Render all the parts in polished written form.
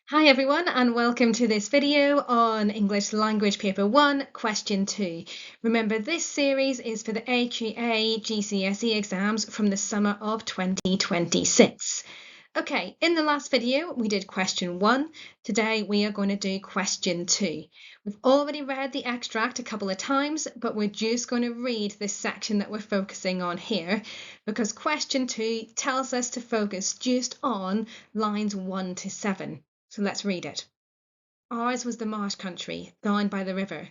Hi everyone and welcome to this video on English Language Paper 1, Question 2. Remember this series is for the AQA GCSE exams from the summer of 2026. Okay, in the last video we did question 1. Today we are going to do question 2. We've already read the extract a couple of times, but we're just going to read this section that we're focusing on here because question 2 tells us to focus just on lines 1 to 7. So let's read it. Ours was the marsh country, down by the river,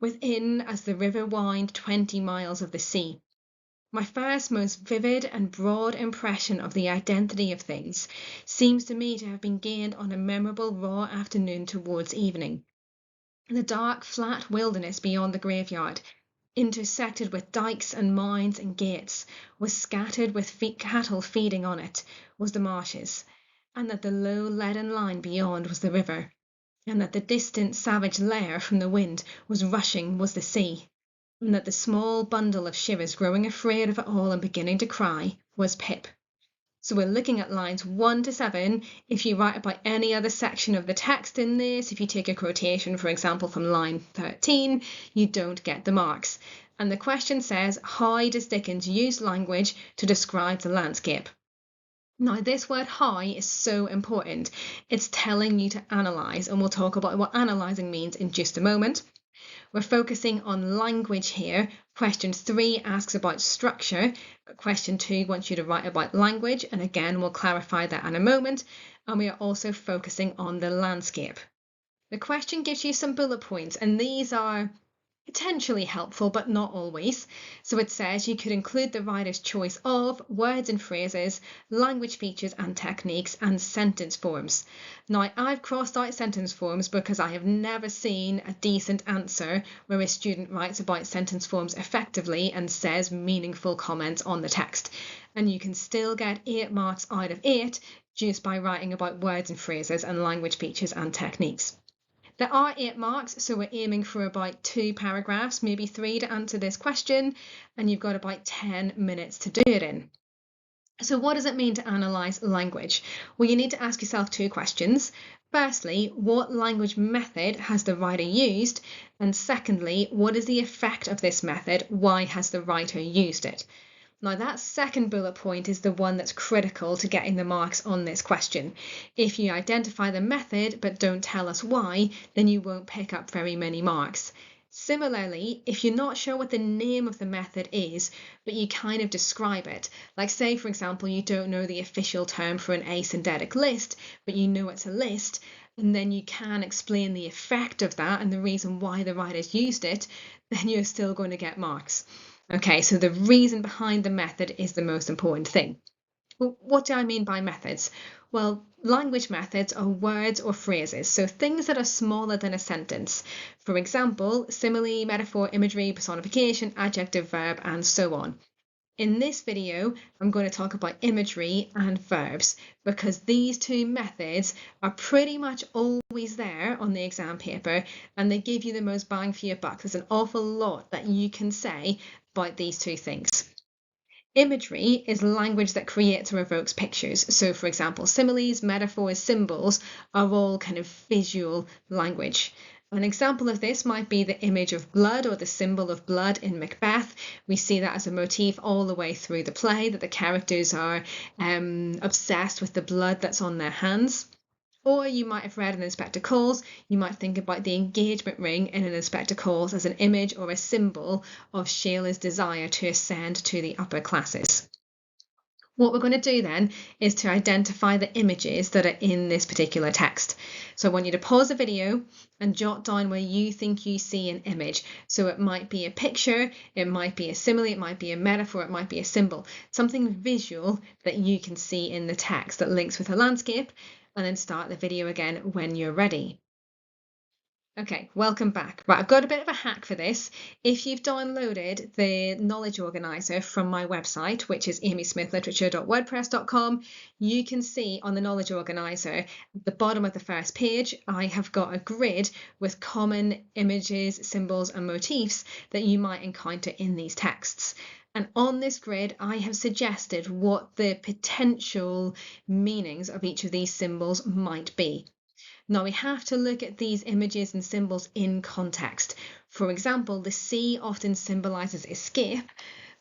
within as the river wound 20 miles of the sea. My first most vivid and broad impression of the identity of things seems to me to have been gained on a memorable raw afternoon towards evening. The dark, flat wilderness beyond the graveyard, intersected with dikes and mounds and gates, was scattered with cattle feeding on it, was the marshes, and that the low leaden line beyond was the river, and that the distant savage lair from the wind was rushing was the sea, and that the small bundle of shivers growing afraid of it all and beginning to cry was Pip. So we're looking at lines 1 to 7. If you write about any other section of the text in this, if you take a quotation, for example, from line 13, you don't get the marks. And the question says, how does Dickens use language to describe the landscape? Now, this word how is so important. It's telling you to analyse, and we'll talk about what analysing means in just a moment. We're focusing on language here. Question 3 asks about structure, but question 2 wants you to write about language, and again, we'll clarify that in a moment. And we are also focusing on the landscape. The question gives you some bullet points, and these are potentially helpful, but not always. So it says you could include the writer's choice of words and phrases, language features and techniques, and sentence forms. Now, I've crossed out sentence forms because I have never seen a decent answer where a student writes about sentence forms effectively and says meaningful comments on the text. And you can still get 8 marks out of 8 just by writing about words and phrases and language features and techniques. There are 8 marks, so we're aiming for about 2 paragraphs, maybe 3 to answer this question, and you've got about 10 minutes to do it in. So what does it mean to analyse language? Well, you need to ask yourself 2 questions. Firstly, what language method has the writer used? And secondly, what is the effect of this method? Why has the writer used it? Now, that second bullet point is the one that's critical to getting the marks on this question. If you identify the method but don't tell us why, then you won't pick up very many marks. Similarly, if you're not sure what the name of the method is, but you kind of describe it, like say, for example, you don't know the official term for an asyndetic list, but you know it's a list, and then you can explain the effect of that and the reason why the writers used it, then you're still going to get marks. Okay, so the reason behind the method is the most important thing. Well, what do I mean by methods? Well, language methods are words or phrases, so things that are smaller than a sentence. For example, simile, metaphor, imagery, personification, adjective, verb, and so on. In this video, I'm going to talk about imagery and verbs because these 2 methods are pretty much always there on the exam paper and they give you the most bang for your buck. There's an awful lot that you can say about these 2 things. Imagery is language that creates or evokes pictures. So, for example, similes, metaphors, symbols are all kind of visual language. An example of this might be the image of blood or the symbol of blood in Macbeth. We see that as a motif all the way through the play, that the characters are obsessed with the blood that's on their hands. Or you might have read in Inspector Calls, you might think about the engagement ring in an Inspector Calls as an image or a symbol of Sheila's desire to ascend to the upper classes. What we're going to do then is to identify the images that are in this particular text. So I want you to pause the video and jot down where you think you see an image. So it might be a picture, it might be a simile, it might be a metaphor, it might be a symbol, something visual that you can see in the text that links with a landscape, and then start the video again when you're ready. Okay, welcome back. Right, I've got a bit of a hack for this. If you've downloaded the knowledge organizer from my website, which is amysmithliterature.wordpress.com, you can see on the knowledge organizer at the bottom of the first page, I have got a grid with common images, symbols, and motifs that you might encounter in these texts. And on this grid, I have suggested what the potential meanings of each of these symbols might be. Now we have to look at these images and symbols in context. For example, the sea often symbolizes escape,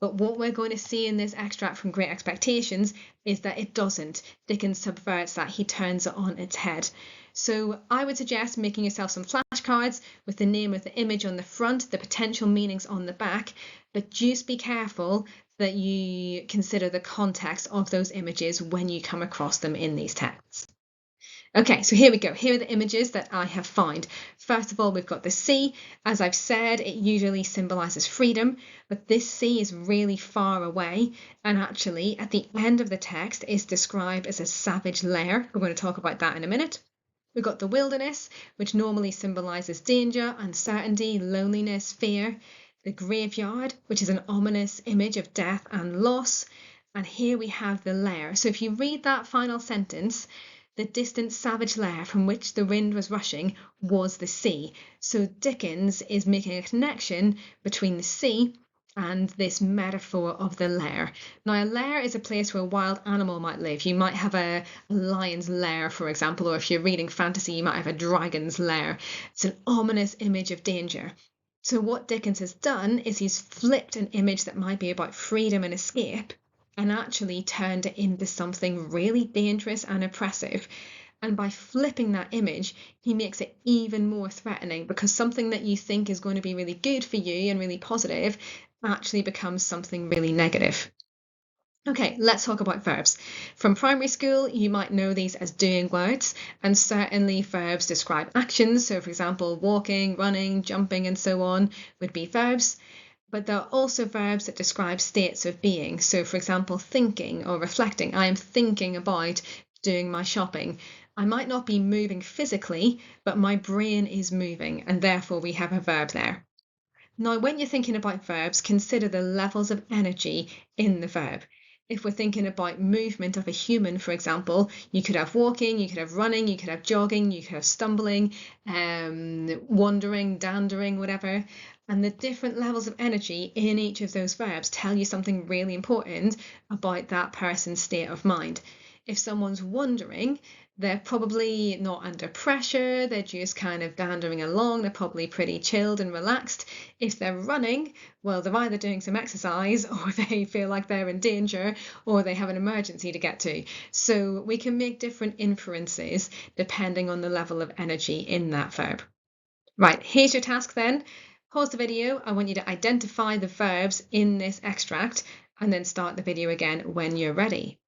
but what we're going to see in this extract from Great Expectations is that it doesn't. Dickens subverts that, he turns it on its head. So I would suggest making yourself some flashcards with the name of the image on the front, the potential meanings on the back, but just be careful that you consider the context of those images when you come across them in these texts. Okay, so here we go. Here are the images that I have found. First of all, we've got the sea. As I've said, it usually symbolizes freedom, but this sea is really far away, and actually at the end of the text is described as a savage lair. We're going to talk about that in a minute. We've got the wilderness, which normally symbolizes danger, uncertainty, loneliness, fear. The graveyard, which is an ominous image of death and loss. And here we have the lair. So if you read that final sentence, the distant savage lair from which the wind was rushing was the sea. So Dickens is making a connection between the sea and this metaphor of the lair. Now, a lair is a place where a wild animal might live. You might have a lion's lair, for example, or if you're reading fantasy, you might have a dragon's lair. It's an ominous image of danger. So what Dickens has done is he's flipped an image that might be about freedom and escape and actually turned it into something really dangerous and oppressive. And by flipping that image, he makes it even more threatening, because something that you think is going to be really good for you and really positive actually becomes something really negative. Okay, let's talk about verbs. From primary school, you might know these as doing words, and certainly verbs describe actions. So for example, walking, running, jumping, and so on would be verbs. But there are also verbs that describe states of being. So for example, thinking or reflecting. I am thinking about doing my shopping. I might not be moving physically, but my brain is moving, and therefore we have a verb there. Now, when you're thinking about verbs, consider the levels of energy in the verb. If we're thinking about movement of a human, for example, you could have walking, you could have running, you could have jogging, you could have stumbling, wandering, dandering, whatever. And the different levels of energy in each of those verbs tell you something really important about that person's state of mind. If someone's wandering, they're probably not under pressure, they're just kind of dandering along, they're probably pretty chilled and relaxed. If they're running, well, they're either doing some exercise, or they feel like they're in danger, or they have an emergency to get to. So we can make different inferences depending on the level of energy in that verb. Right, here's your task then. Pause the video. I want you to identify the verbs in this extract and then start the video again when you're ready.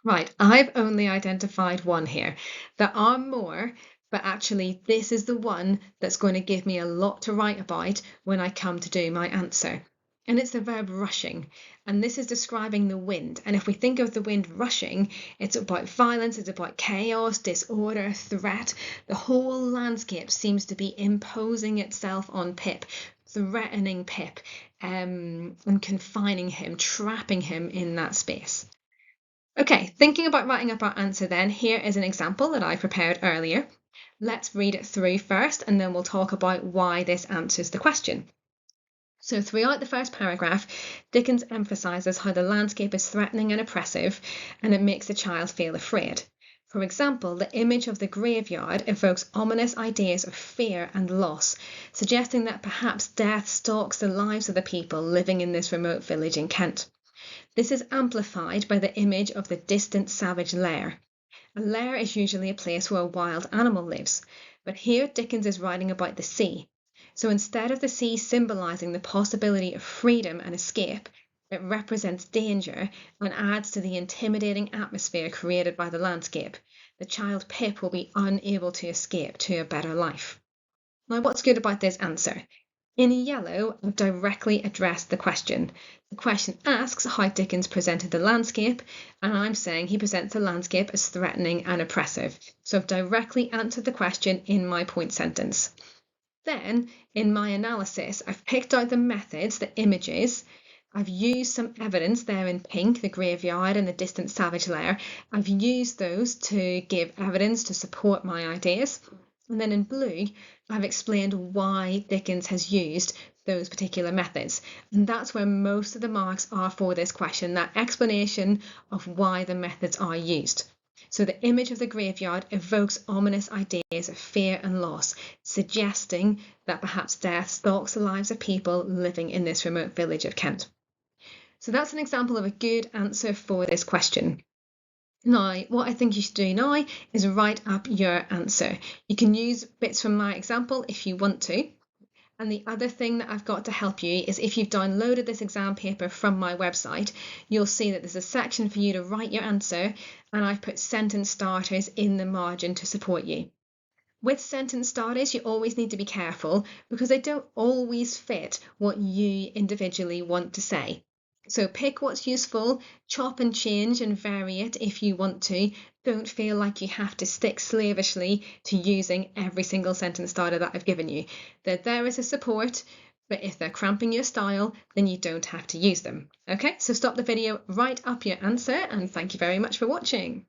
Right, I've only identified one here. There are more, but actually this is the one that's going to give me a lot to write about when I come to do my answer. And it's the verb rushing, and this is describing the wind. And if we think of the wind rushing, it's about violence, it's about chaos, disorder, threat. The whole landscape seems to be imposing itself on Pip, threatening Pip, and confining him, trapping him in that space. Okay, thinking about writing up our answer then, here is an example that I prepared earlier. Let's read it through first, and then we'll talk about why this answers the question. So throughout the first paragraph, Dickens emphasises how the landscape is threatening and oppressive, and it makes the child feel afraid. For example, the image of the graveyard evokes ominous ideas of fear and loss, suggesting that perhaps death stalks the lives of the people living in this remote village in Kent. This is amplified by the image of the distant savage lair. A lair is usually a place where a wild animal lives, but here Dickens is writing about the sea. So instead of the sea symbolising the possibility of freedom and escape, it represents danger and adds to the intimidating atmosphere created by the landscape. The child Pip will be unable to escape to a better life. Now, what's good about this answer? In yellow, I've directly addressed the question. The question asks how Dickens presented the landscape, and I'm saying he presents the landscape as threatening and oppressive. So I've directly answered the question in my point sentence. Then, in my analysis, I've picked out the methods, the images. I've used some evidence there in pink, the graveyard and the distant savage lair. I've used those to give evidence to support my ideas. And then in blue, I've explained why Dickens has used those particular methods. And that's where most of the marks are for this question, that explanation of why the methods are used. So the image of the graveyard evokes ominous ideas of fear and loss, suggesting that perhaps death stalks the lives of people living in this remote village of Kent. So that's an example of a good answer for this question. Now, what I think you should do now is write up your answer. You can use bits from my example if you want to. And the other thing that I've got to help you is if you've downloaded this exam paper from my website, you'll see that there's a section for you to write your answer, and I've put sentence starters in the margin to support you. With sentence starters, you always need to be careful because they don't always fit what you individually want to say. So pick what's useful, chop and change and vary it if you want to. Don't feel like you have to stick slavishly to using every single sentence starter that I've given you. They're there as a support, but if they're cramping your style, then you don't have to use them. Okay, so stop the video, write up your answer, and thank you very much for watching.